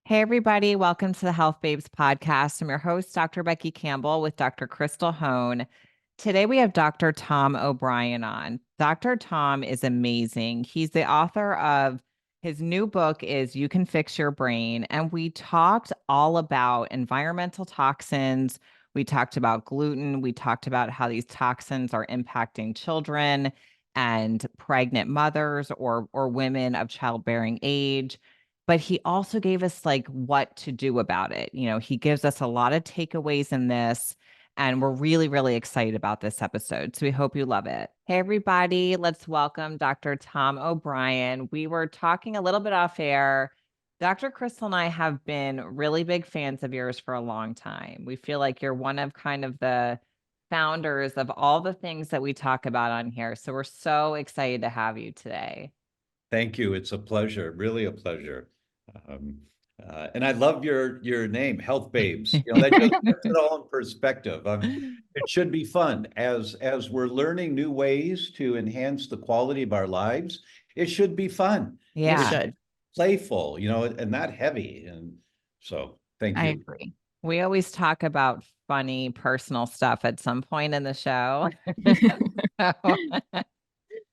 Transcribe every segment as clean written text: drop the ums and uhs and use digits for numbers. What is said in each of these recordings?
Hey, everybody. Welcome to the Health Babes podcast. I'm your host, Dr. Becky Campbell, with Dr. Crystal Hone. Today, we have Dr. Tom O'Brien on. Dr. Tom is amazing. He's the author of his new book is You Can Fix Your Brain. And we talked all about environmental toxins. We talked about gluten. We talked about how these toxins are impacting children and pregnant mothers or women of childbearing age, but he also gave us like what to do about it. He gives us a lot of takeaways in this, and we're really, really excited about this episode. So we hope you love it. Hey, everybody, let's welcome Dr. Tom O'Brien. We were talking a little bit off air. Dr. Crystal and I have been really big fans of yours for a long time. We feel like you're one of kind of the founders of all the things that we talk about on here. So we're so excited to have you today. Thank you. It's a pleasure, really a pleasure. And I love your name, Health Babes. That just puts it all in perspective. It should be fun as we're learning new ways to enhance the quality of our lives. It should be fun. Yeah. It should be playful, and not heavy. And so, thank you. I agree. We always talk about funny personal stuff at some point in the show.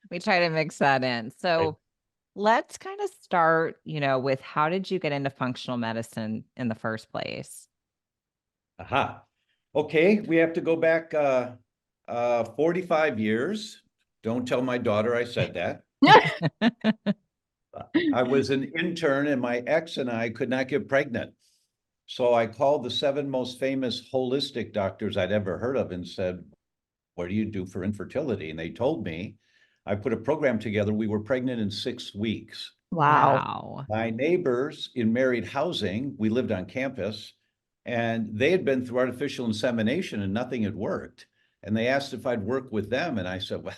We try to mix that in. So let's kind of start, with how did you get into functional medicine in the first place? Aha. Okay, we have to go back 45 years. Don't tell my daughter I said that. I was an intern and my ex and I could not get pregnant. So I called the 7 most famous holistic doctors I'd ever heard of and said, what do you do for infertility? And they told me. I put a program together. We were pregnant in 6 weeks. Wow. My neighbors in married housing, we lived on campus, and they had been through artificial insemination and nothing had worked. And they asked if I'd work with them. And I said, well,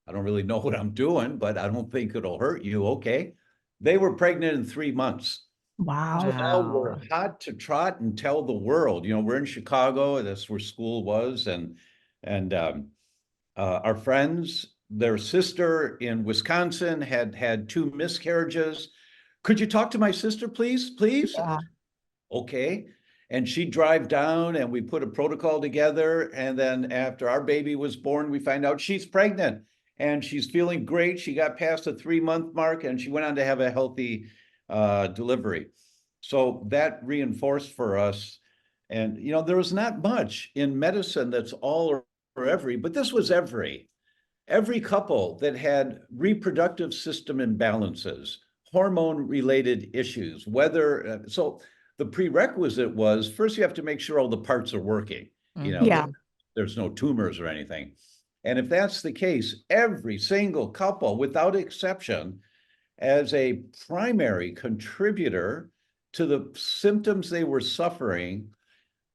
I don't really know what I'm doing, but I don't think it'll hurt you. Okay. They were pregnant in 3 months. Wow. So now we're hot to trot and tell the world, we're in Chicago, that's where school was. And our friends, their sister in Wisconsin had 2 miscarriages. Could you talk to my sister, please? Please? Yeah. Okay. And she'd drive down and we put a protocol together. And then after our baby was born, we find out she's pregnant and she's feeling great. She got past the 3-month mark and she went on to have a healthy delivery. So that reinforced for us. And, there was not much in medicine that's all or every, but this was every couple that had reproductive system imbalances, hormone related issues, so the prerequisite was first you have to make sure all the parts are working, Yeah. there's no tumors or anything. And if that's the case, every single couple without exception, as a primary contributor to the symptoms they were suffering,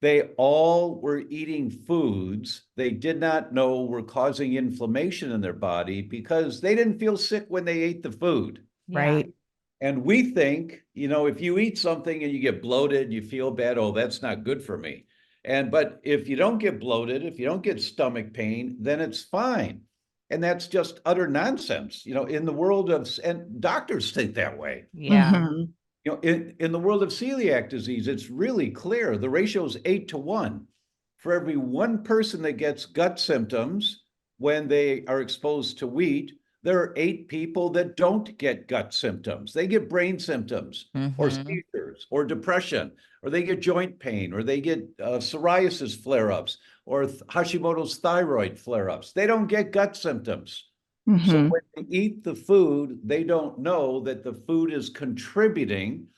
they all were eating foods they did not know were causing inflammation in their body because they didn't feel sick when they ate the food. Right. And we think, if you eat something and you get bloated, you feel bad, oh, that's not good for me. But if you don't get bloated, if you don't get stomach pain, then it's fine. And that's just utter nonsense, in the world of, and doctors think that way. Yeah. Mhm. In the world of celiac disease, it's really clear. The ratio is 8-to-1. For every 1 person that gets gut symptoms when they are exposed to wheat, there are 8 people that don't get gut symptoms. They get brain symptoms or seizures or depression, or they get joint pain, or they get psoriasis flare-ups or Hashimoto's thyroid flare-ups. They don't get gut symptoms. So when they eat the food, they don't know that the food is contributing,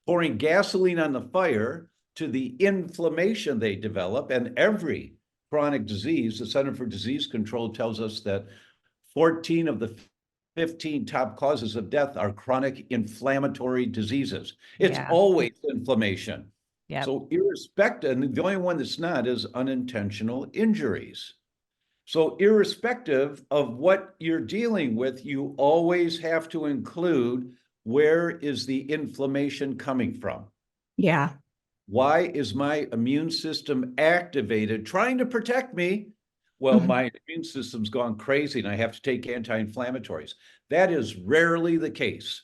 pouring gasoline on the fire to the inflammation they develop. And every chronic disease, the Center for Disease Control tells us that 14 of the 15 top causes of death are chronic inflammatory diseases. It's always inflammation. Yep. So irrespective, and the only one that's not is unintentional injuries. So irrespective of what you're dealing with, you always have to include where is the inflammation coming from? Yeah. Why is my immune system activated trying to protect me? Well, my immune system's gone crazy and I have to take anti-inflammatories. That is rarely the case.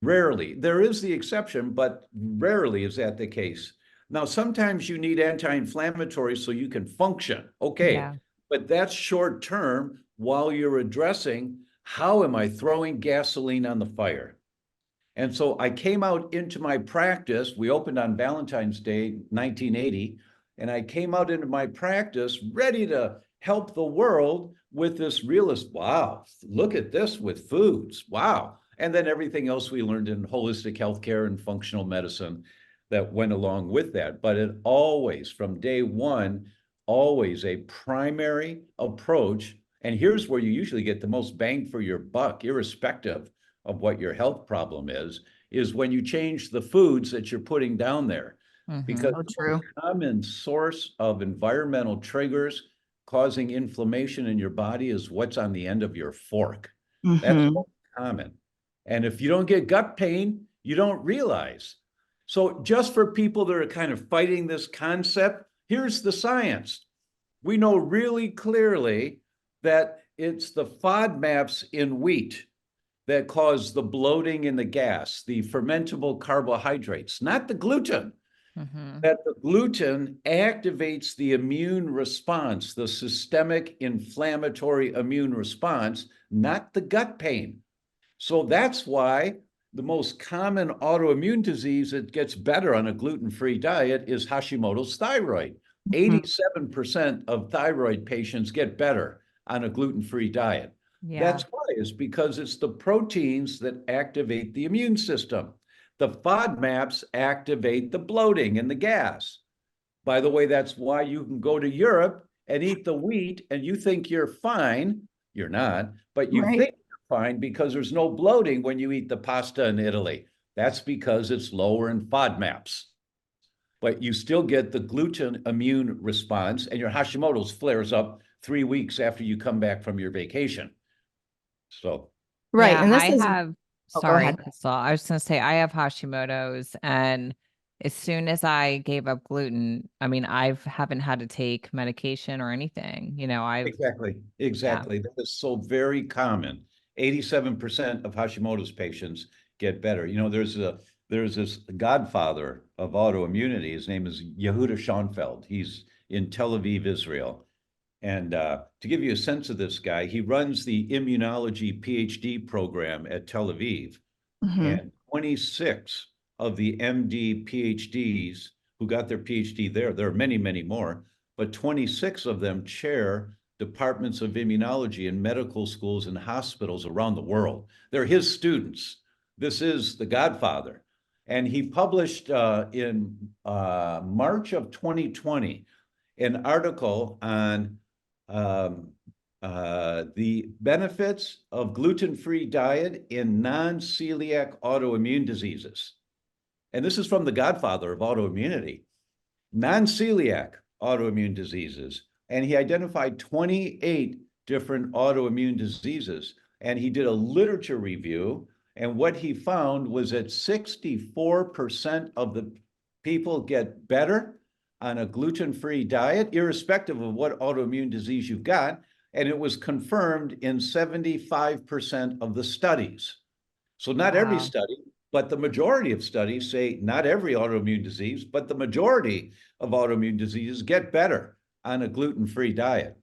Rarely. There is the exception, but rarely is that the case. Now, sometimes you need anti-inflammatory so you can function. Okay, Yeah. but that's short term while you're addressing how am I throwing gasoline on the fire? And so I came out into my practice. We opened on Valentine's Day, 1980, and I came out into my practice ready to help the world with this realist. Wow, look at this with foods. Wow. And then everything else we learned in holistic healthcare and functional medicine that went along with that. But it always, from day one, always a primary approach. And here's where you usually get the most bang for your buck, irrespective of what your health problem is when you change the foods that you're putting down there. Mm-hmm. Because So the most true. common source of environmental triggers causing inflammation in your body is what's on the end of your fork. That's Hmm. most common. And if you don't get gut pain, you don't realize. So just for people that are kind of fighting this concept, here's the science. We know really clearly that it's the FODMAPs in wheat that cause the bloating and the gas, the fermentable carbohydrates, not the gluten. Mm-hmm. That the gluten activates the immune response, the systemic inflammatory immune response, not the gut pain. So that's why the most common autoimmune disease that gets better on a gluten-free diet is Hashimoto's thyroid. 87% of thyroid patients get better on a gluten-free diet. Yeah. That's why, is because it's the proteins that activate the immune system. The FODMAPs activate the bloating and the gas. By the way, that's why you can go to Europe and eat the wheat and you think you're fine. You're not, but you Right. think you're fine because there's no bloating when you eat the pasta in Italy. That's because it's lower in FODMAPs. But you still get the gluten immune response, and your Hashimoto's flares up 3 weeks after you come back from your vacation. So, Right. Yeah, And this I is, have, oh, go sorry, ahead. Crystal. I was going to say I have Hashimoto's, and as soon as I gave up gluten, I mean, I haven't had to take medication or anything. exactly, Yeah. exactly. That is so very common. 87% of Hashimoto's patients get better. There's this godfather of autoimmunity. His name is Yehuda Schonfeld. He's in Tel Aviv, Israel. And to give you a sense of this guy, he runs the immunology PhD program at Tel Aviv. Hmm. And 26 of the MD PhDs who got their PhD there are many, many more, but 26 of them chair departments of immunology in medical schools and hospitals around the world. They're his students. This is the godfather. And he published in March of 2020 an article on um, the benefits of gluten-free diet in non-celiac autoimmune diseases. And this is from the godfather of autoimmunity, non-celiac autoimmune diseases. And he identified 28 different autoimmune diseases. And he did a literature review. And what he found was that 64% of the people get better on a gluten-free diet, irrespective of what autoimmune disease you've got. And it was confirmed in 75% of the studies. So not every Wow. study, but the majority of studies say not every autoimmune disease, but the majority of autoimmune diseases get better on a gluten-free diet.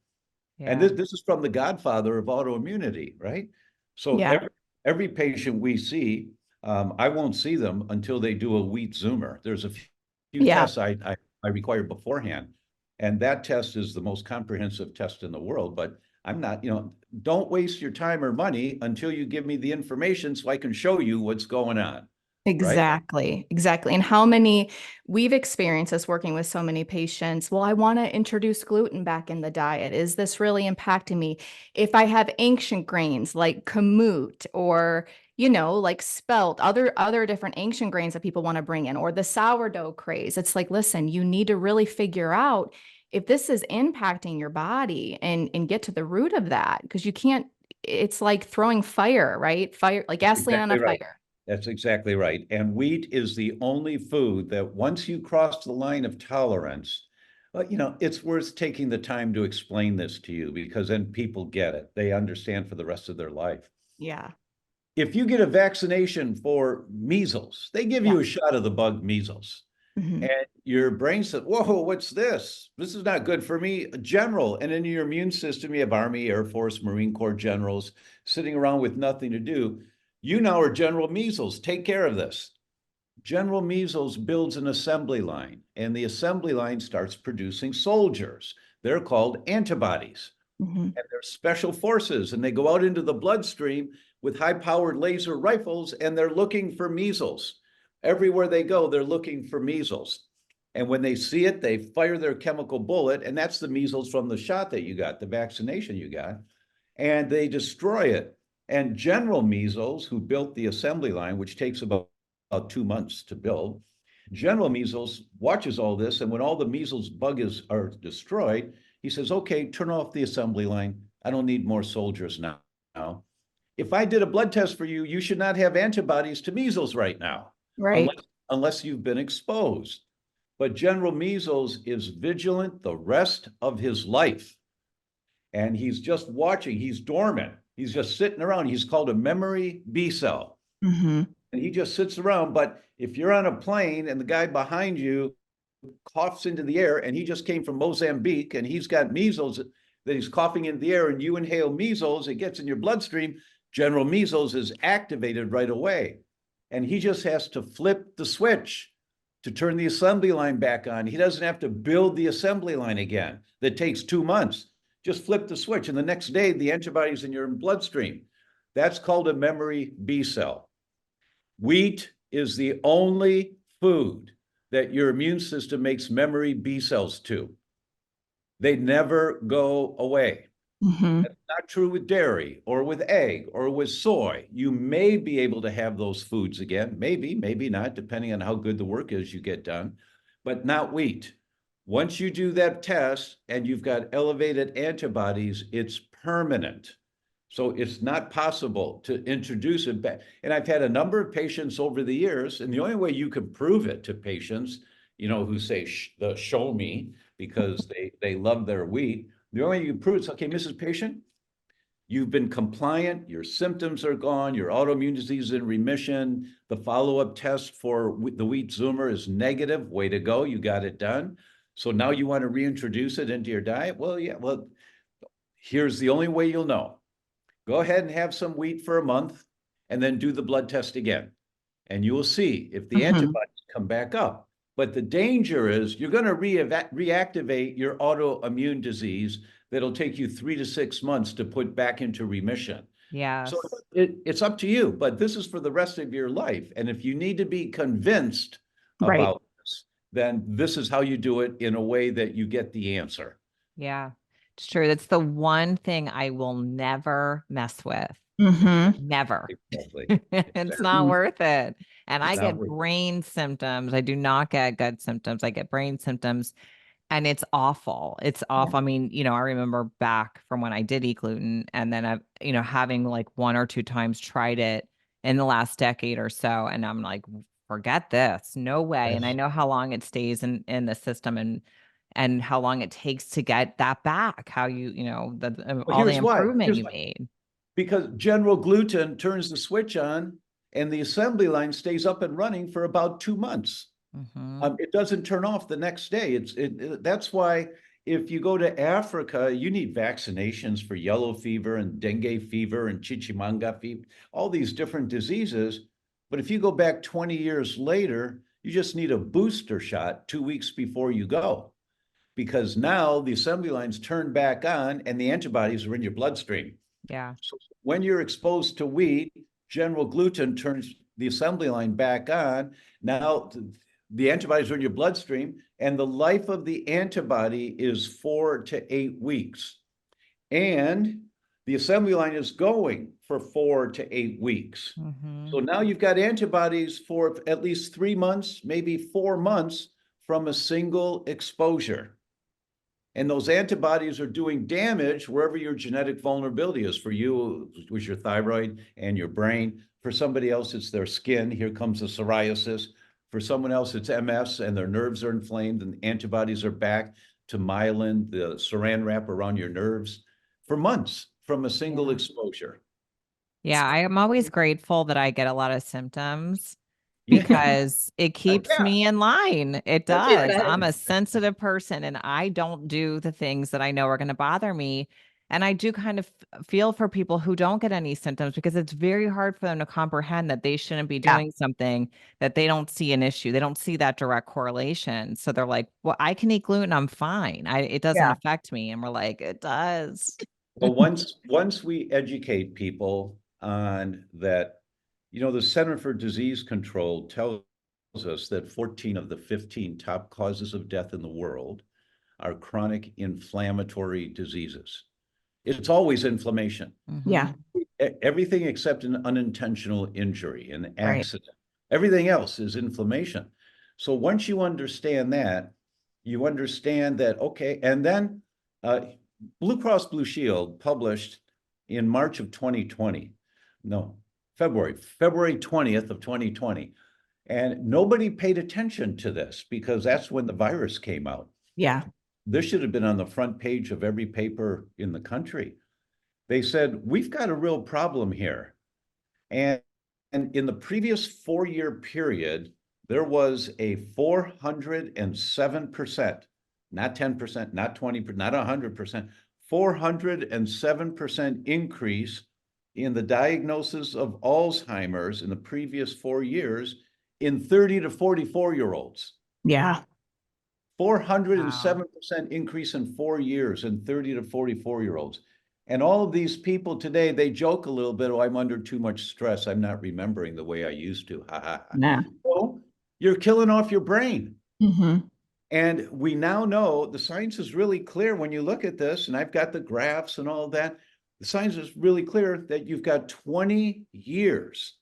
And Yeah. this is from the godfather of autoimmunity, right? So Yeah. every patient we see, I won't see them until they do a wheat Zoomer. There's a few Yeah. tests I require beforehand, and that test is the most comprehensive test in the world. But I'm not, don't waste your time or money until you give me the information so I can show you what's going on, right? Exactly, exactly. And how many we've experienced this working with so many patients. Well, I want to introduce gluten back in the diet. Is this really impacting me? If I have ancient grains like kamut or, like spelt, other different ancient grains that people want to bring in, or the sourdough craze, it's like, listen, you need to really figure out if this is impacting your body and get to the root of that because you can't, it's like throwing fire, right? Fire, like gasoline on a Exactly right. fire. That's exactly right. And wheat is the only food that once you cross the line of tolerance, it's worth taking the time to explain this to you because then people get it. They understand for the rest of their life. Yeah. if you get a vaccination for measles, they give you a shot of the bug measles. Mhm. And your brain says, whoa, what's this? This is not good for me. General. And in your immune system, you have Army, Air Force, Marine Corps generals sitting around with nothing to do. You now are General Measles. Take care of this. General Measles builds an assembly line, and the assembly line starts producing soldiers. They're called antibodies. Mhm. And they're special forces, and they go out into the bloodstream with high-powered laser rifles, and they're looking for measles. Everywhere they go, they're looking for measles. And when they see it, they fire their chemical bullet, and that's the measles from the shot that you got, the vaccination you got, and they destroy it. And General Measles, who built the assembly line, which takes about 2 months to build, General Measles watches all this, and when all the measles are destroyed, he says, okay, turn off the assembly line. I don't need more soldiers now. If I did a blood test for you, you should not have antibodies to measles right now, Right. unless you've been exposed. But General Measles is vigilant the rest of his life. And he's just watching, he's dormant. He's just sitting around. He's called a memory B cell. Mhm. And he just sits around. But if you're on a plane and the guy behind you coughs into the air, and he just came from Mozambique and he's got measles that he's coughing into the air, and you inhale measles, it gets in your bloodstream, General Measles is activated right away. And he just has to flip the switch to turn the assembly line back on. He doesn't have to build the assembly line again. That takes 2 months. Just flip the switch, and the next day, the antibodies in your bloodstream. That's called a memory B cell. Wheat is the only food that your immune system makes memory B cells to. They never go away. Mhm. That's not true with dairy or with egg or with soy. You may be able to have those foods again, maybe, maybe not, depending on how good the work is you get done, but not wheat. Once you do that test and you've got elevated antibodies, it's permanent. So it's not possible to introduce it back. And I've had a number of patients over the years, and the only way you can prove it to patients, who say, show me, because they love their wheat. The only way you prove it's, okay, Mrs. Patient, you've been compliant, your symptoms are gone, your autoimmune disease is in remission, the follow-up test for the wheat Zoomer is negative, way to go, you got it done. So now you want to reintroduce it into your diet? Well, yeah, well, here's the only way you'll know. Go ahead and have some wheat for a month and then do the blood test again. And you will see if the antibodies come back up. But the danger is you're going to reactivate your autoimmune disease that'll take you 3 to 6 months to put back into remission. Yes. So it's up to you, but this is for the rest of your life. And if you need to be convinced Right. about this, then this is how you do it in a way that you get the answer. Yeah, it's true. That's the one thing I will never mess with. Mhm. Never. Exactly. It's not worth it. And I It's get not worth it. brain symptoms. I do not get gut symptoms. I get brain symptoms, and it's awful. It's awful. I mean, I remember back from when I did eat gluten, and then I've, having like 1 or 2 times tried it in the last decade or so. And I'm like, forget this. No way. And I Yes. know how long it stays in the system, and how long it takes to get that back, how Well, all the here's why. improvement you made. Because General Gluten turns the switch on and the assembly line stays up and running for about 2 months. Mhm. It doesn't turn off the next day. That's why if you go to Africa, you need vaccinations for yellow fever and dengue fever and chichimanga fever, all these different diseases. But if you go back 20 years later, you just need a booster shot 2 weeks before you go, because now the assembly lines turn back on and the antibodies are in your bloodstream. Yeah. So when you're exposed to wheat, General Gluten turns the assembly line back on. Now the antibodies are in your bloodstream, and the life of the antibody is 4 to 8 weeks. And the assembly line is going for 4 to 8 weeks. Mhm. So now you've got antibodies for at least 3 months, maybe 4 months from a single exposure. And those antibodies are doing damage wherever your genetic vulnerability is. For you, it was your thyroid and your brain. For somebody else, it's their skin. Here comes the psoriasis. For someone else, it's MS and their nerves are inflamed and antibodies are back to myelin, the saran wrap around your nerves, for months from a single exposure. Yeah, I am always grateful that I get a lot of symptoms Yeah, because it keeps yeah, me in line. It that's does. right. I'm a sensitive person and I don't do the things that I know are going to bother me. And I do kind of feel for people who don't get any symptoms because it's very hard for them to comprehend that they shouldn't be Yeah. doing something that they don't see an issue. They don't see that direct correlation. So they're like, well, I can eat gluten. I'm fine. It doesn't Yeah. affect me. And we're like, it does. Well, once we educate people on that, the Center for Disease Control tells us that 14 of the 15 top causes of death in the world are chronic inflammatory diseases. It's always inflammation. Yeah. Mhm. Everything except an unintentional injury, an Right. accident. Everything else is inflammation. So once you understand that, okay, and then Blue Cross Blue Shield published in March of 2020, no, February 20th of 2020. And nobody paid attention to this because that's when the virus came out. Yeah. This should have been on the front page of every paper in the country. They said, we've got a real problem here. And, and in the previous 4-year period, there was a 407%, not 10%, not 20%, not 100%, 407% increase in the diagnosis of Alzheimer's in the previous 4 years in 30 to 44-year-olds. Yeah. 407% increase in 4 years in 30 to 44-year-olds. And all of these people today, they joke a little bit, oh, I'm under too much stress. I'm not remembering the way I used to. Ha ha ha. Yeah. Well, you're killing off your brain. Mm-hmm. And we now know the science is really clear when you look at this, and I've got the graphs and all that. The science is really clear that you've got 20 years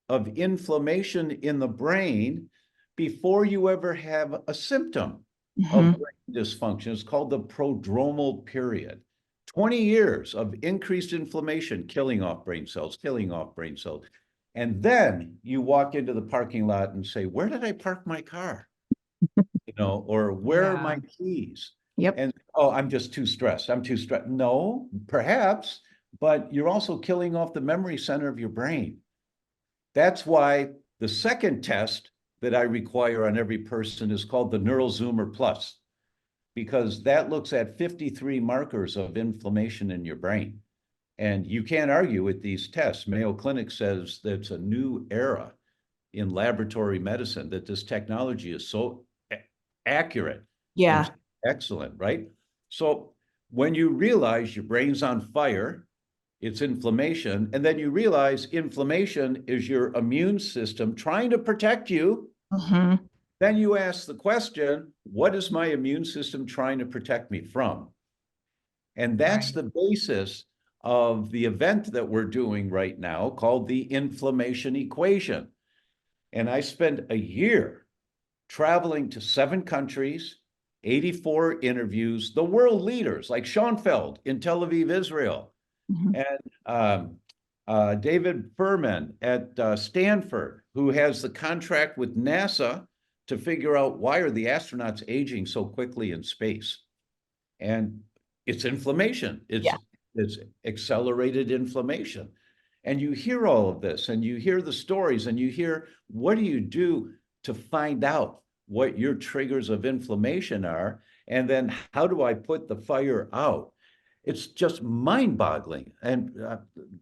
of inflammation in the brain before you ever have a symptom of Mm-hmm. brain dysfunction. It's called the prodromal period. 20 years of increased inflammation, killing off brain cells, killing off brain cells. And then you walk into the parking lot and say, where did I park my car? Or where are my Yeah. keys? Yep. And, oh, I'm just too stressed. I'm too stressed. No, perhaps, but you're also killing off the memory center of your brain. That's why the second test that I require on every person is called the Neural Zoomer Plus, because that looks at 53 markers of inflammation in your brain. And you can't argue with these tests. Mayo Clinic says that it's a new era in laboratory medicine, that this technology is so accurate and Yeah. excellent, right? So when you realize your brain's on fire, it's inflammation, and then you realize inflammation is your immune system trying to protect you, Mm-hmm. then you ask the question, what is my immune system trying to protect me from? And that's Right. the basis of the event that we're doing right now called the inflammation equation. And I spent a year traveling to 7 countries, 84 interviews, the world leaders like Schoenfeld in Tel Aviv, Israel, Mm-hmm. and David Furman at Stanford, who has the contract with NASA to figure out why are the astronauts aging so quickly in space. And it's inflammation. Yeah. It's accelerated inflammation. And you hear all of this, and you hear the stories, and you hear, what do you do to find out what your triggers of inflammation are? And then how do I put the fire out? It's just mind-boggling. And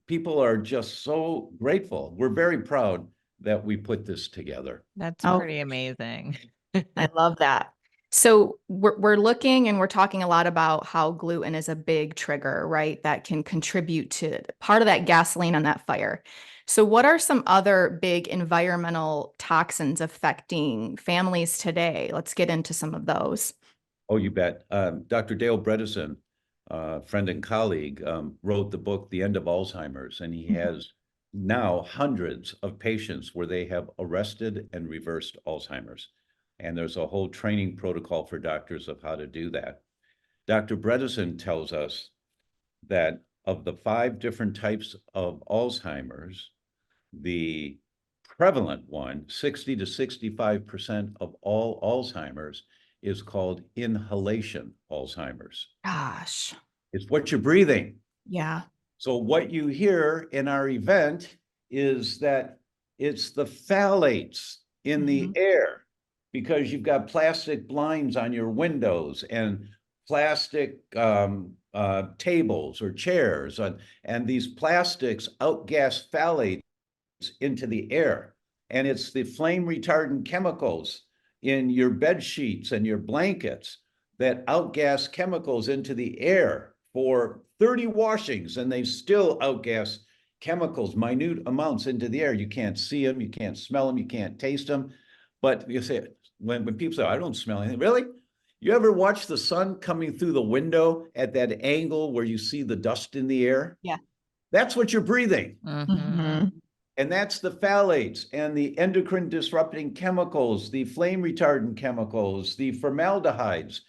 people are just so grateful. We're very proud that we put this together. That's Oh, pretty amazing. I love that. So we're looking and we're talking a lot about how gluten is a big trigger, right? That can contribute to part of that gasoline on that fire. So what are some other big environmental toxins affecting families today? Let's get into some of those. Oh, you bet. Dr. Dale Bredesen, friend and colleague, wrote the book, The End of Alzheimer's, and he has now hundreds of patients where they have arrested and reversed Alzheimer's. And there's a whole training protocol for doctors of how to do that. Dr. Bredesen tells us that of the 5 different types of Alzheimer's, the prevalent one, 60 to 65% of all Alzheimer's, is called inhalation Alzheimer's. Gosh. It's what you're breathing. Yeah. So what you hear in our event is that it's the phthalates in the air, because you've got plastic blinds on your windows and plastic tables or chairs, and these plastics outgas phthalates into the air. And it's the flame retardant chemicals in your bed sheets and your blankets that outgas chemicals into the air for 30 washings, and they still outgas chemicals, minute amounts into the air. You can't see them, you can't smell them, you can't taste them. But you say, when people say, I don't smell anything, really? You ever watch the sun coming through the window at that angle where you see the dust in the air? Yeah. That's what you're breathing. Mm-hmm. And that's the phthalates and the endocrine disrupting chemicals, the flame retardant chemicals, the formaldehydes.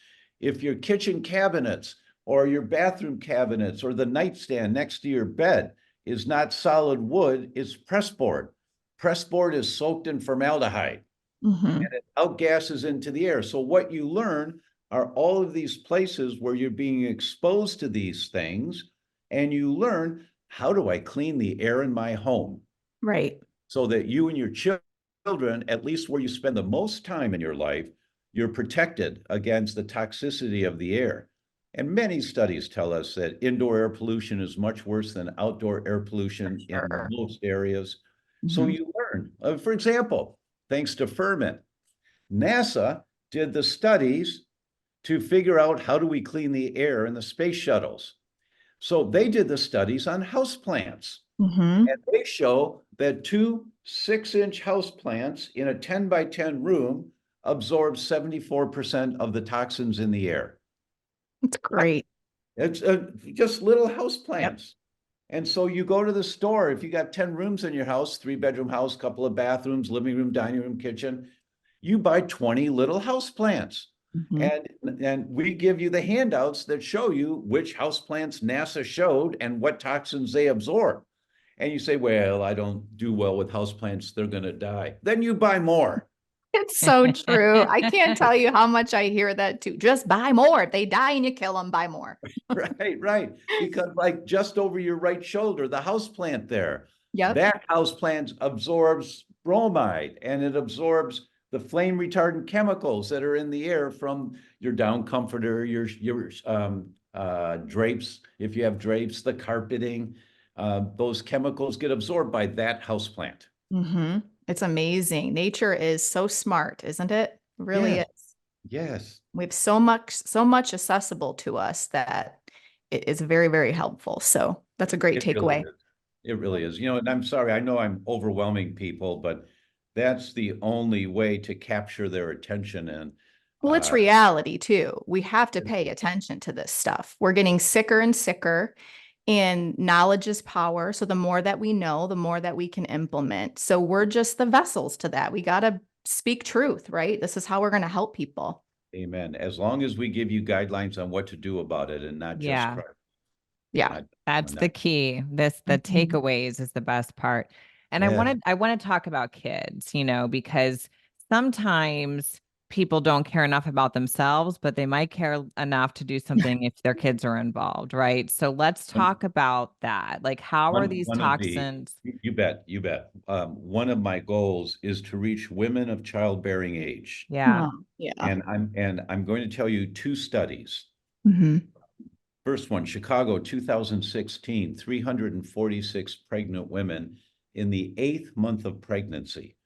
If your kitchen cabinets or your bathroom cabinets or the nightstand next to your bed is not solid wood, it's pressboard. Pressboard is soaked in formaldehyde and it outgasses into the air. So what you learn are all of these places where you're being exposed to these things, and you learn, how do I clean the air in my home? Right. So that you and your children, at least where you spend the most time in your life, you're protected against the toxicity of the air. And many studies tell us that indoor air pollution is much worse than outdoor air pollution in most areas. So you learn, for example, thanks to Furman, NASA did the studies to figure out how do we clean the air in the space shuttles. So they did the studies on houseplants. And they show that 2 6-inch houseplants in a 10 by 10 room absorb 74% of the toxins in the air. It's great. It's just little houseplants. Yep. And so you go to the store, if you got 10 rooms in your house, 3-bedroom house, couple of bathrooms, living room, dining room, kitchen, you buy 20 little houseplants. And we give you the handouts that show you which houseplants NASA showed and what toxins they absorb. And you say, well, I don't do well with houseplants, they're going to die. Then you buy more. It's so true. I can't tell you how much I hear that too. Just buy more. If they die and you kill them, buy more. Right. Because like just over your right shoulder, the houseplant there, Yep. that houseplant absorbs bromide, and it absorbs the flame retardant chemicals that are in the air from your down comforter, your drapes, if you have drapes, the carpeting. Those chemicals get absorbed by that houseplant. It's amazing. Nature is so smart, isn't it? It really is. Yes. We have so much accessible to us that it is very, very helpful. So that's a great takeaway. It really is. And I'm sorry, I know I'm overwhelming people, but that's the only way to capture their attention. And well, it's reality too. We have to pay attention to this stuff. We're getting sicker and sicker. And knowledge is power. So the more that we know, the more that we can implement. So we're just the vessels to that. We got to speak truth, right? This is how we're going to help people. Amen. As long as we give you guidelines on what to do about it and not just cry. Yeah. That's the key. The takeaways is the best part. And I want to talk about kids, because sometimes people don't care enough about themselves, but they might care enough to do something if their kids are involved, right? So let's talk about that. Like, how are these toxins? You bet. One of my goals is to reach women of childbearing age. Yeah. And I'm going to tell you 2 studies. First one, Chicago, 2016, 346 pregnant women in the 8th month of pregnancy.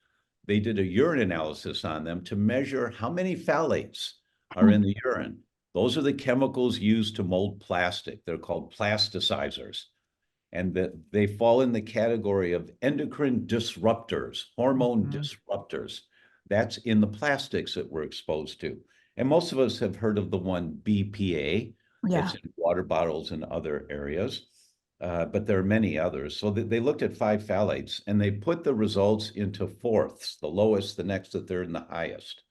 They did a urine analysis on them to measure how many phthalates are in the urine. Those are the chemicals used to mold plastic. They're called plasticizers. And they fall in the category of endocrine disruptors, hormone disruptors. That's in the plastics that we're exposed to. And most of us have heard of the one BPA. It's in water bottles and other areas. But there are many others. So they looked at 5 phthalates, and they put the results into fourths, the lowest, the next, the third, and the highest.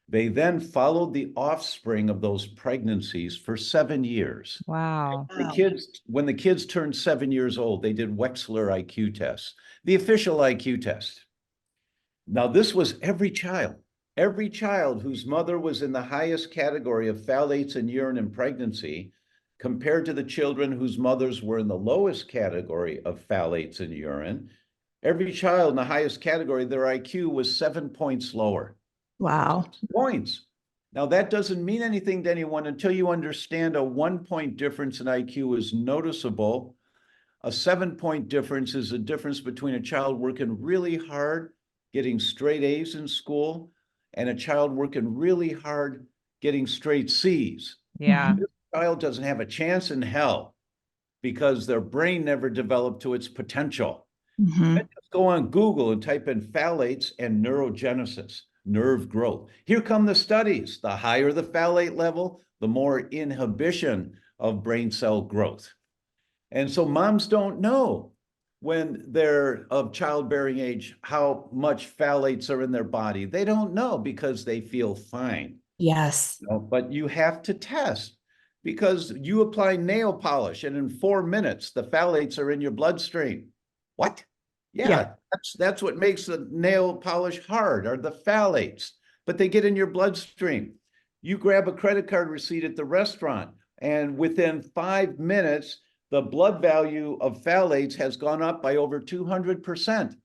They then followed the offspring of those pregnancies for 7 years. Wow. When the kids turned 7 years old, they did Wechsler IQ tests, the official IQ test. Now, this was every child whose mother was in the highest category of phthalates in urine in pregnancy. compared to the children whose mothers were in the lowest category of phthalates in urine, every child in the highest category, their IQ was 7 points lower. Wow. Points. Now, that doesn't mean anything to anyone until you understand a 1 point difference in IQ is noticeable. A 7 point difference is a difference between a child working really hard, getting straight A's in school, and a child working really hard, getting straight C's. Yeah. This child doesn't have a chance in hell because their brain never developed to its potential. Mhm. Just go on Google and type in phthalates and neurogenesis, nerve growth. Here come the studies. The higher the phthalate level, the more inhibition of brain cell growth. And so moms don't know when they're of childbearing age how much phthalates are in their body. They don't know because they feel fine. Yes. You know, but you have to test because you apply nail polish and in 4 minutes, the phthalates are in your bloodstream. What? Yeah, that's what makes the nail polish hard are the phthalates, but they get in your bloodstream. You grab a credit card receipt at the restaurant, and within 5 minutes, the blood value of phthalates has gone up by over 200%.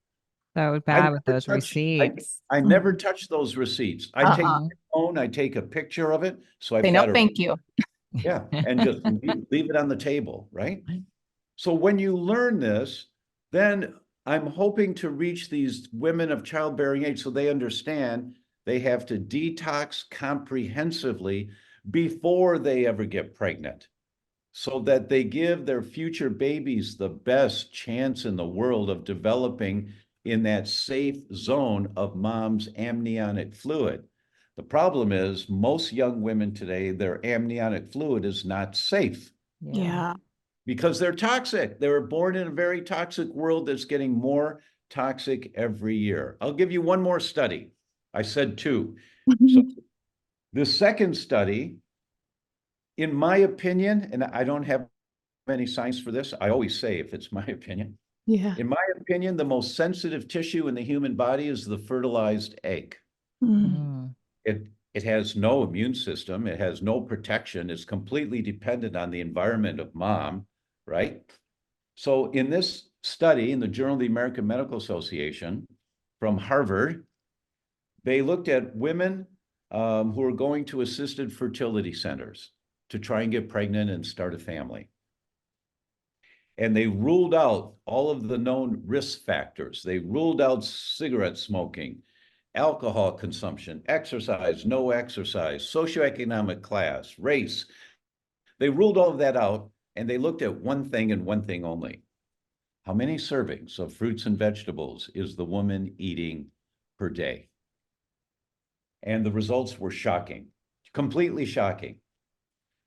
So I bad with never those touch, receipts. I never touch those receipts. I take my phone, I take a picture of it. So I've Say got no, a, thank you. yeah, and just leave it on the table, right? So when you learn this, then I'm hoping to reach these women of childbearing age so they understand they have to detox comprehensively before they ever get pregnant, so that they give their future babies the best chance in the world of developing in that safe zone of mom's amniotic fluid. The problem is most young women today, their amniotic fluid is not safe Yeah. because they're toxic. They were born in a very toxic world that's getting more toxic every year. I'll give you one more study. I said two. So the second study, in my opinion, and I don't have any science for this, I always say if it's my opinion. Yeah. In my opinion, the most sensitive tissue in the human body is the fertilized egg. Mm. It has no immune system. It has no protection. It's completely dependent on the environment of mom, right? So in this study in the Journal of the American Medical Association from Harvard, they looked at women who are going to assisted fertility centers to try and get pregnant and start a family. And they ruled out all of the known risk factors. They ruled out cigarette smoking, alcohol consumption, exercise, no exercise, socioeconomic class, race. They ruled all of that out, and they looked at one thing and one thing only. How many servings of fruits and vegetables is the woman eating per day? And the results were shocking, completely shocking.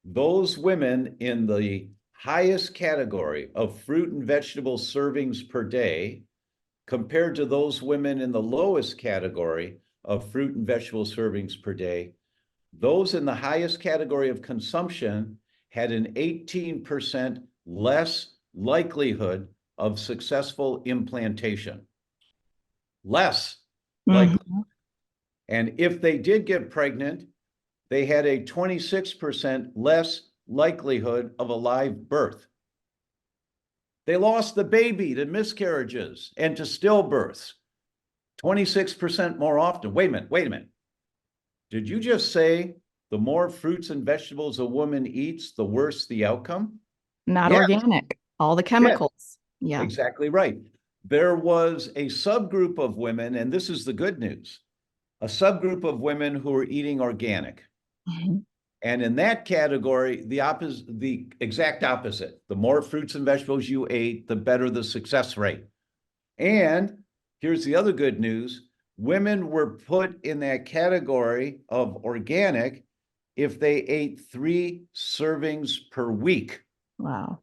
Those women in the highest category of fruit and vegetable servings per day compared to those women in the lowest category of fruit and vegetable servings per day, those in the highest category of consumption had an 18% less likelihood of successful implantation. Less likely. And if they did get pregnant, they had a 26% less likelihood of a live birth. They lost the baby to miscarriages and to stillbirths 26% more often. Wait a minute. Did you just say the more fruits and vegetables a woman eats, the worse the outcome? Not Yes. organic. All the chemicals. Yeah. Exactly right. There was a subgroup of women, and this is the good news, a subgroup of women who were eating organic. And in that category, the exact opposite. The more fruits and vegetables you ate, the better the success rate. And here's the other good news. Women were put in that category of organic if they ate 3 servings per week. Wow.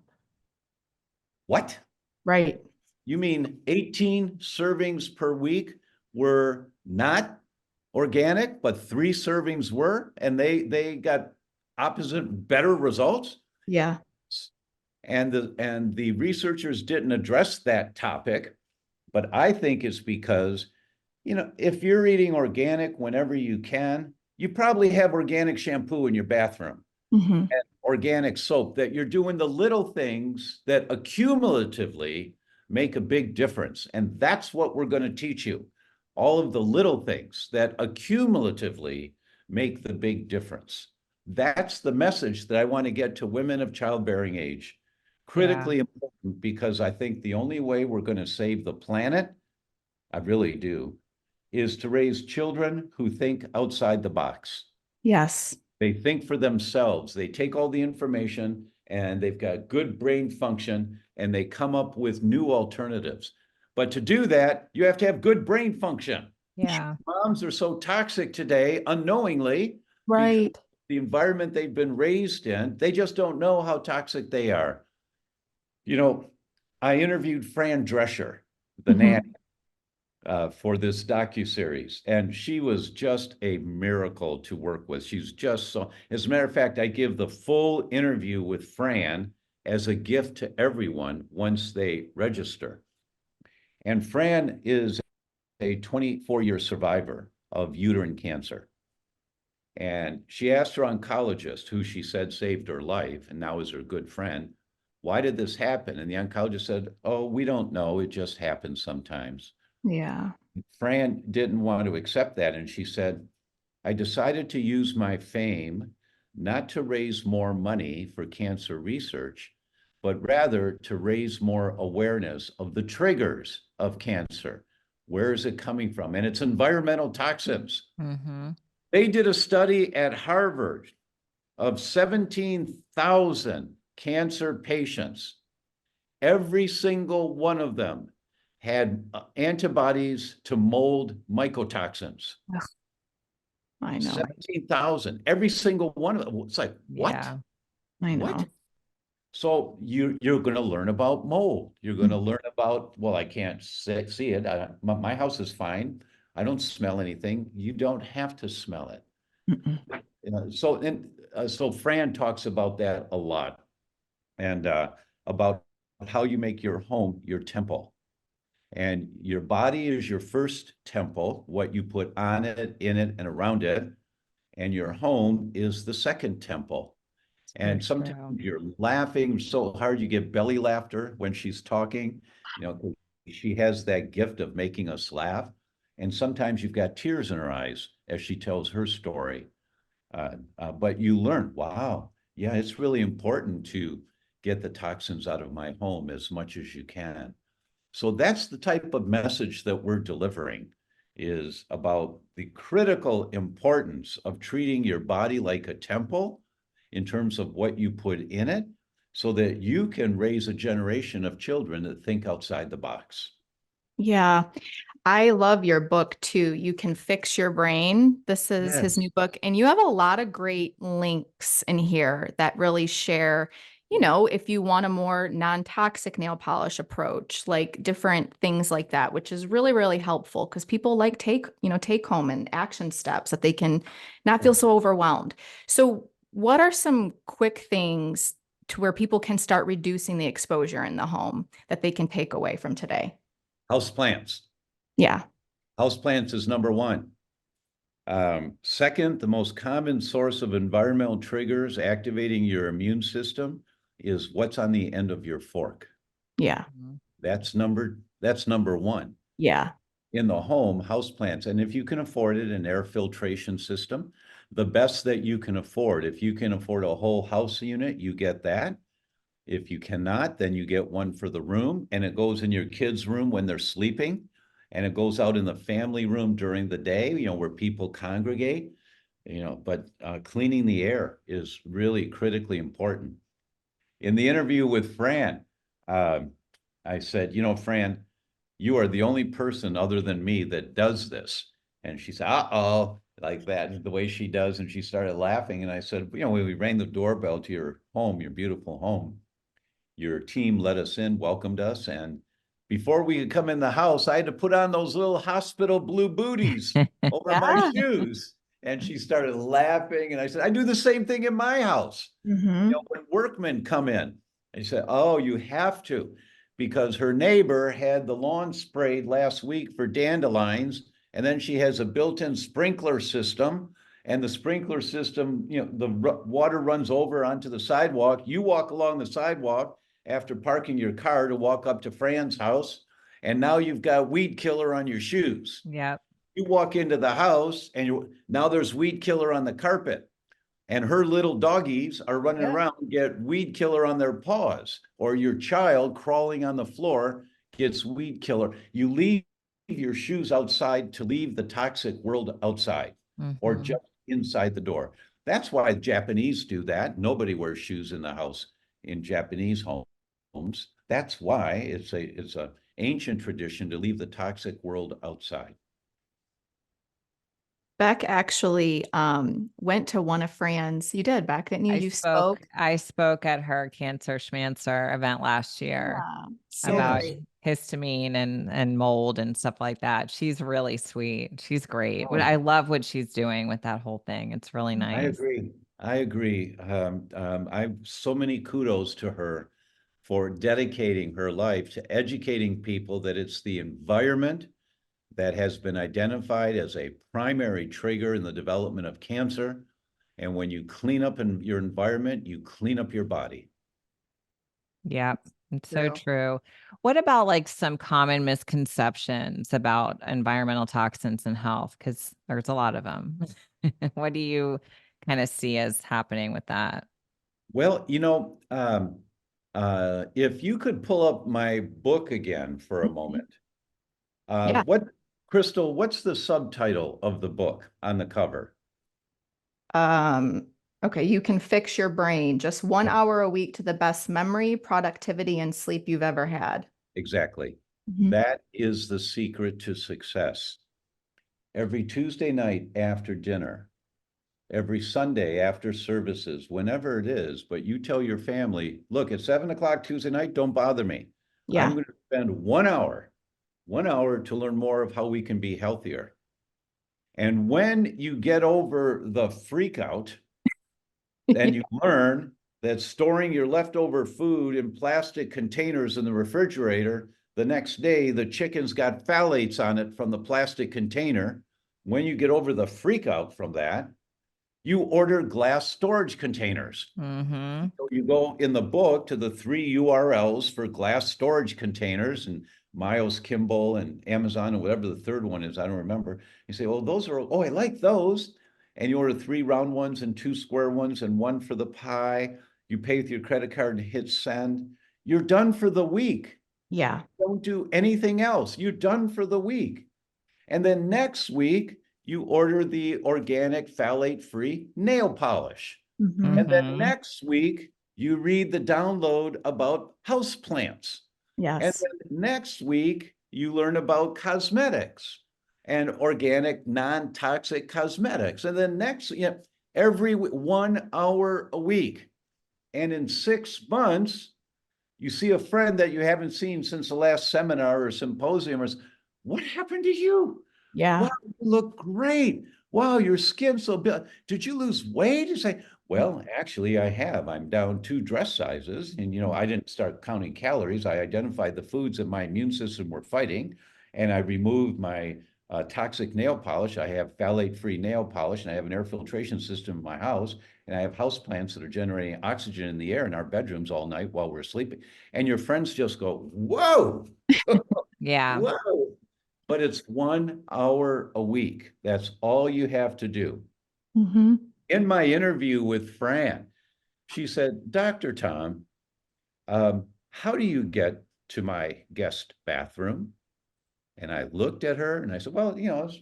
What? Right. You mean 18 servings per week were not organic, but 3 servings were, and they got opposite better results? Yeah. And the researchers didn't address that topic, but I think it's because, if you're eating organic whenever you can, you probably have organic shampoo in your bathroom. And organic soap, that you're doing the little things that accumulatively make a big difference. And that's what we're going to teach you. All of the little things that accumulatively make the big difference. That's the message that I want to get to women of childbearing age. Critically important, because I think the only way we're going to save the planet, I really do, is to raise children who think outside the box. Yes. They think for themselves. They take all the information and they've got good brain function and they come up with new alternatives. But to do that, you have to have good brain function. Yeah. Moms are so toxic today, unknowingly, Right. because the environment they've been raised in, they just don't know how toxic they are. You know, I interviewed Fran Drescher, the nanny, for this docuseries, and she was just a miracle to work with. She's just so, as a matter of fact, I give the full interview with Fran as a gift to everyone once they register. And Fran is a 24-year survivor of uterine cancer. And she asked her oncologist, who she said saved her life and now is her good friend, why did this happen? And the oncologist said, oh, we don't know. It just happens sometimes. Yeah. Fran didn't want to accept that. And she said, I decided to use my fame not to raise more money for cancer research, but rather to raise more awareness of the triggers of cancer. Where is it coming from? And it's environmental toxins. Mm-hmm. They did a study at Harvard of 17,000 cancer patients. Every single one of them had antibodies to mold mycotoxins. Ugh, I know. 17,000, every single one of them. It's like, what? Yeah. I know. What? So you're going to learn about mold. You're going to learn about, well, I can't see it. My house is fine. I don't smell anything. You don't have to smell it. You know, so Fran talks about that a lot, and about how you make your home your temple. And your body is your first temple, what you put on it, in it, and around it. And your home is the second temple. And sometimes you're laughing so hard you get belly laughter when she's talking. You know, she has that gift of making us laugh. And sometimes you've got tears in her eyes as she tells her story. But you learn, wow, yeah, it's really important to get the toxins out of my home as much as you can. So that's the type of message that we're delivering, is about the critical importance of treating your body like a temple in terms of what you put in it, so that you can raise a generation of children that think outside the box. Yeah. I love your book too. You Can Fix Your Brain. This is his new book. And you have a lot of great links in here that really share, if you want a more non-toxic nail polish approach, like different things like that, which is really, really helpful because people like take home and action steps that they can not feel so overwhelmed. So what are some quick things to where people can start reducing the exposure in the home that they can take away from today? Houseplants. Yeah. Houseplants is number one. Second, the most common source of environmental triggers activating your immune system is what's on the end of your fork. Yeah. That's number one. Yeah. In the home, houseplants. And if you can afford it, an air filtration system, the best that you can afford. If you can afford a whole house unit, you get that. If you cannot, then you get one for the room, and it goes in your kids' room when they're sleeping, and it goes out in the family room during the day, where people congregate, but cleaning the air is really critically important. In the interview with Fran, I said, Fran, you are the only person other than me that does this. And she said, uh-oh, like that, the way she does. And she started laughing. And I said, when we rang the doorbell to your home, your beautiful home, your team let us in, welcomed us. And before we could come in the house, I had to put on those little hospital blue booties over my shoes. And she started laughing. And I said, I do the same thing in my house. Mm-hmm. When workmen come in, they said, oh, you have to, because her neighbor had the lawn sprayed last week for dandelions. And then she has a built-in sprinkler system. and the sprinkler system, the water runs over onto the sidewalk. You walk along the sidewalk after parking your car to walk up to Fran's house, and now you've got weed killer on your shoes. Yep. You walk into the house and now there's weed killer on the carpet, and her little doggies are running around, get weed killer on their paws, or your child crawling on the floor gets weed killer. You leave your shoes outside to leave the toxic world outside, or just inside the door. That's why Japanese do that. Nobody wears shoes in the house in Japanese homes. That's why it's a ancient tradition to leave the toxic world outside. Beck actually went to one of Fran's. You did, Beck, didn't you? You spoke. I spoke at her Cancer Schmancer event last year about histamine and mold and stuff like that. She's really sweet. She's great. Oh. I love what she's doing with that whole thing. It's really nice. I agree. I have so many kudos to her for dedicating her life to educating people that it's the environment that has been identified as a primary trigger in the development of cancer. And when you clean up in your environment, you clean up your body. Yeah, it's so true. What about like some common misconceptions about environmental toxins and health? Because there's a lot of them. What do you kind of see as happening with that? Well, if you could pull up my book again for a moment. Crystal, what's the subtitle of the book on the cover? Okay, you can fix your brain. Just 1 hour a week to the best memory, productivity, and sleep you've ever had. Exactly. That is the secret to success. Every Tuesday night after dinner, every Sunday after services, whenever it is, but you tell your family, look, at 7 o'clock Tuesday night, don't bother me. I'm going to spend 1 hour to learn more of how we can be healthier. And when you get over the freak out, then you learn that storing your leftover food in plastic containers in the refrigerator, the next day, the chicken's got phthalates on it from the plastic container. When you get over the freak out from that, you order glass storage containers. So you go in the book to the 3 URLs for glass storage containers, and Miles Kimball and Amazon and whatever the third one is, I don't remember. You say, well, those are, I like those. And you order 3 round ones and 2 square ones and 1 for the pie. You pay with your credit card and hit send. You're done for the week. Yeah. Don't do anything else. You're done for the week. And then next week, you order the organic phthalate-free nail polish. And then next week, you read the download about houseplants. Yes. And then next week, you learn about cosmetics and organic, non-toxic cosmetics. And then every 1 hour a week. And in 6 months, you see a friend that you haven't seen since the last seminar or symposium. What happened to you? Yeah. Wow, you look great. Wow, your skin's so big. Did you lose weight? You say, well, actually, I have. I'm down 2 dress sizes. And, I didn't start counting calories. I identified the foods that my immune system were fighting. And I removed my toxic nail polish. I have phthalate-free nail polish, and I have an air filtration system in my house. And I have houseplants that are generating oxygen in the air in our bedrooms all night while we're sleeping. And your friends just go, whoa. Yeah. Whoa. But it's 1 hour a week. That's all you have to do. In my interview with Fran, she said, Dr. Tom, how do you get to my guest bathroom? And I looked at her and I said, well, it's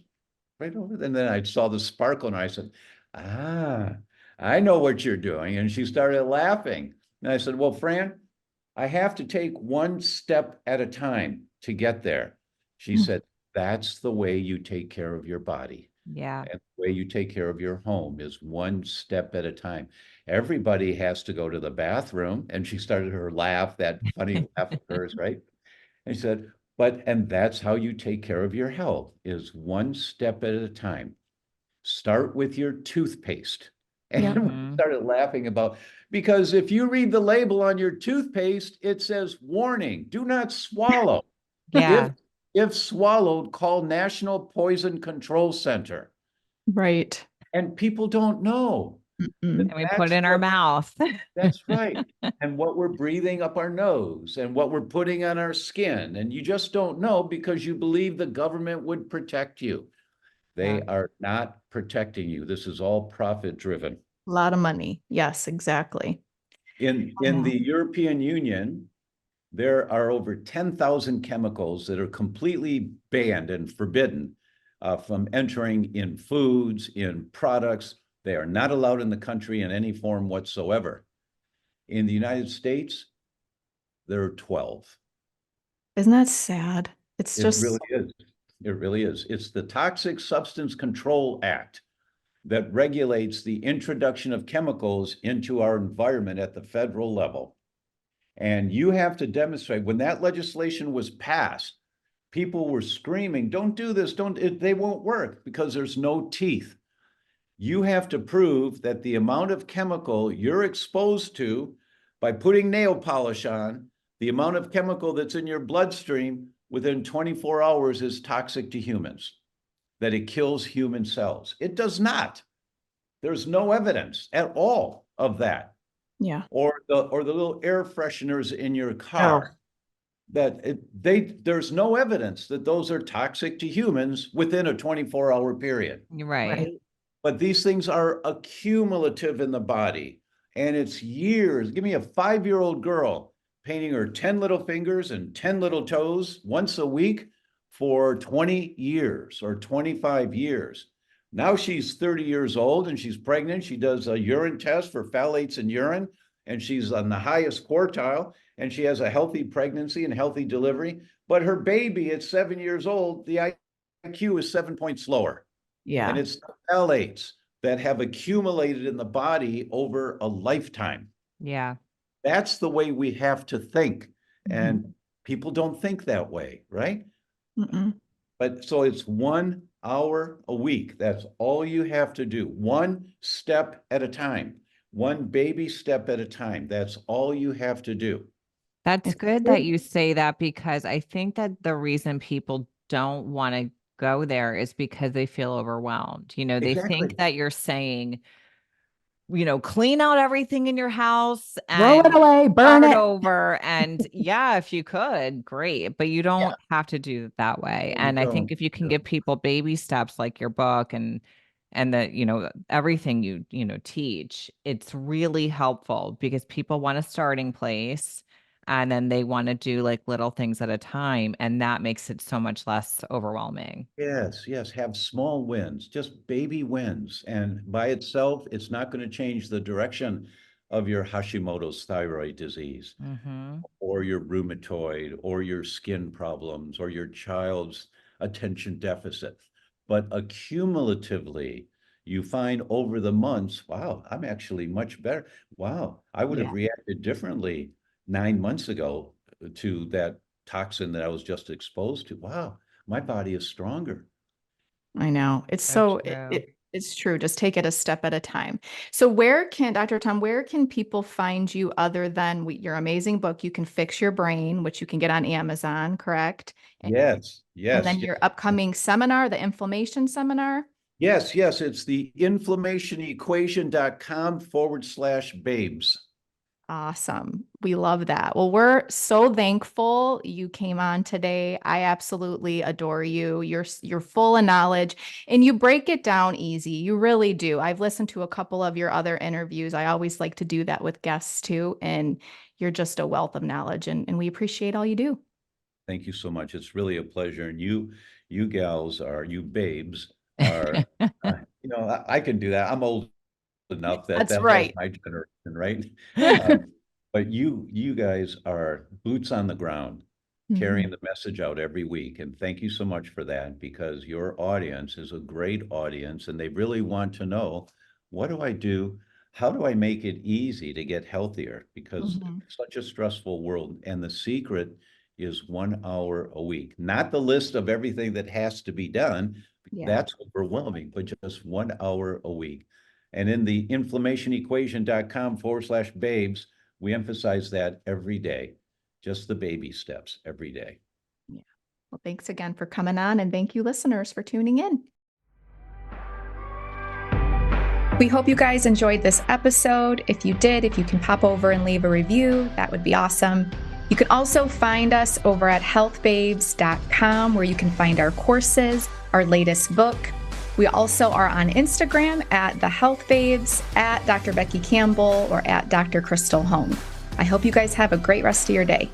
right over there. And then I saw the sparkle and I said, I know what you're doing. And she started laughing. And I said, well, Fran, I have to take 1 step at a time to get there. She said, that's the way you take care of your body. Yeah. And the way you take care of your home is 1 step at a time. Everybody has to go to the bathroom. And she started her laugh, that funny laugh of hers, right? And she said, and that's how you take care of your health, is 1 step at a time. Start with your toothpaste. And we started laughing because if you read the label on your toothpaste, it says, warning, do not swallow. Yeah. If swallowed, call National Poison Control Center. Right. And people don't know. Mm-mm. And we put it in our What mouth. That's right. And what we're breathing up our nose and what we're putting on our skin. And you just don't know because you believe the government would protect you. They Yeah. are not protecting you. This is all profit driven. A lot of money. Yes, exactly. In the European Union, there are over 10,000 chemicals that are completely banned and forbidden from entering in foods, in products. They are not allowed in the country in any form whatsoever. In the United States, there are 12. Isn't that sad? It's It just, really is. It really is. It's the Toxic Substance Control Act that regulates the introduction of chemicals into our environment at the federal level. And you have to demonstrate when that legislation was passed, people were screaming, don't do this, they won't work because there's no teeth. You have to prove that the amount of chemical you're exposed to by putting nail polish on, the amount of chemical that's in your bloodstream within 24 hours is toxic to humans, that it kills human cells. It does not. There's no evidence at all of that. yeah. Or the little air fresheners in your Oh, car there's no evidence that those are toxic to humans within a 24-hour period. Right. right. But these things are accumulative in the body, and it's years. Give me a 5-year-old girl painting her 10 little fingers and 10 little toes once a week for 20 years or 25 years. Now she's 30 years old and she's pregnant. She does a urine test for phthalates in urine, and she's on the highest quartile, and she has a healthy pregnancy and healthy delivery. But her baby at 7 years old, the IQ is 7 points lower. Yeah. And it's the phthalates that have accumulated in the body over a lifetime. Yeah. That's the way we have to think. Mhm. And people don't think that way, right? Mm-mm. But so it's 1 hour a week. That's all you have to do. One step at a time, one baby step at a time. That's all you have to do. That's It's good true. that you say that, because I think that the reason people don't want to go there is because they feel overwhelmed. They Exactly. think that you're saying, clean out everything in your house Throw it and away, burn start it. over. And yeah, if you could, great, but you don't Yeah. have to do it that way. No, you And I think don't. if you can No. give people baby steps like your book and that, everything you, teach, it's really helpful because people want a starting place and then they want to do like little things at a time. And that makes it so much less overwhelming. Yes, yes, have small wins, just baby wins. And by itself, it's not going to change the direction of your Hashimoto's thyroid disease Mm-hmm. or your rheumatoid or your skin problems or your child's attention deficit. But accumulatively, you find over the months, wow, I'm actually much better. Wow, I would Yeah. have reacted differently 9 months ago to that toxin that I was just exposed to. Wow, my body is stronger. I know. It's So so true. it's true. Just take it a step at a time. So where can Dr. Tom, where can people find you other than your amazing book, You Can Fix Your Brain, which you can get on Amazon, correct? Yes, And yes, then your upcoming seminar, the inflammation seminar. yes, yes. It's the inflammationequation.com/babes. Awesome. We love that. Well, we're so thankful you came on today. I absolutely adore you. You're full of knowledge and you break it down easy. You really do. I've listened to a couple of your other interviews. I always like to do that with guests too. And you're just a wealth of knowledge and we appreciate all you do. Thank you so much. It's really a pleasure. And you gals you babes are, I can do that. I'm old enough that That's that's right. my generation, right? But you guys are boots on the ground, carrying the message out every week. And thank you so much for that, because your audience is a great audience and they really want to know, what do I do? How do I make it easy to get healthier? Because Mhm. it's such a stressful world. And the secret is 1 hour a week, not the list of everything that has to be done. Yeah. That's overwhelming, but just 1 hour a week. And in the inflammationequation.com/babes, we emphasize that every day, just the baby steps every day. Yeah. Well, thanks again for coming on and thank you listeners for tuning in. We hope you guys enjoyed this episode. If you did, if you can pop over and leave a review, that would be awesome. You can also find us over at healthbabes.com, where you can find our courses, our latest book. We also are on Instagram at The Health Babes, at Dr. Becky Campbell, or at Dr. Crystal Hone. I hope you guys have a great rest of your day.